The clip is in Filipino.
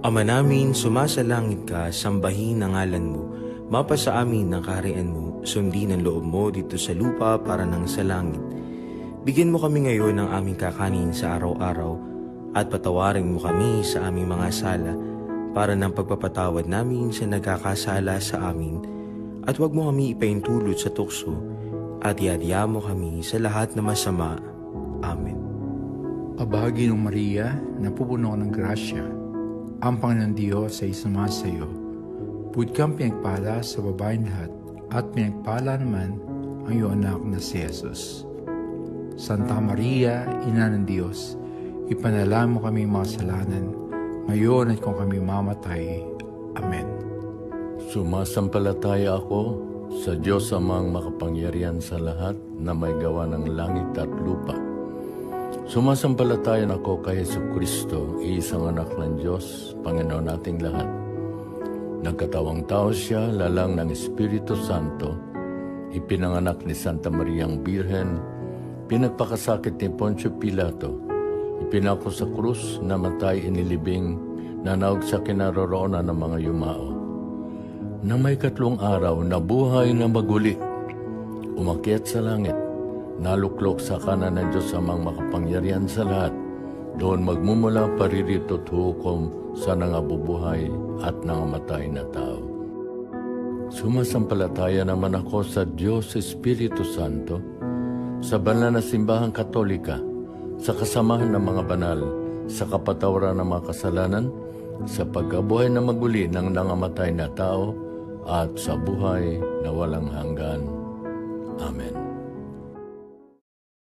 Ama namin, sumasalangit ka, sambahin ang ngalan mo. Mapasa amin ang kaharian mo, sundin ang loob mo dito sa lupa para nang sa langit. Bigyan mo kami ngayon ng aming kakanin sa araw-araw at patawarin mo kami sa aming mga sala para ng pagpapatawad namin sa nagkakasala sa amin. At huwag mo kami ipaintulot sa tukso at iadya mo kami sa lahat na masama. Amen. Pabahagi ng Maria, napupuno ng grasya, ang Panginoon Diyos ay sumasa iyo. Bukod kang pinagpala sa babaeng lahat, at pinagpala naman ang iyong anak na si Jesus. Santa Maria, Ina ng Diyos, ipanalangin mo kami makasalanan, ngayon at kung kami mamatay. Amen. Sumasampalataya ako sa Diyos amang makapangyarihan sa lahat na may gawa ng langit at lupa. Sumasampalataya ako kay Jesucristo, isang anak ng Diyos, Panginoon nating lahat. Nagkatawang tao siya, lalang ng Espiritu Santo, ipinanganak ni Santa Mariang Birhen, pinagpakasakit ni Poncio Pilato, ipinako sa krus, namatay, inilibing, nanaog sa kinaroroonan ng mga yumao. Na may 3 araw, nabuhay na maguli, umakyat sa langit, naluklok sa kanan ng Diyos amang makapangyarihan sa lahat, doon magmumula paririto at hukom sa nangabubuhay at nangamatay na tao. Sumasampalataya naman ako sa Diyos Espiritu Santo, sa banal na simbahang Katolika, sa kasamahan ng mga banal, sa kapatawaran ng mga kasalanan, sa pagkabuhay na maguli ng nangamatay na tao, at sa buhay na walang hanggan. Amen.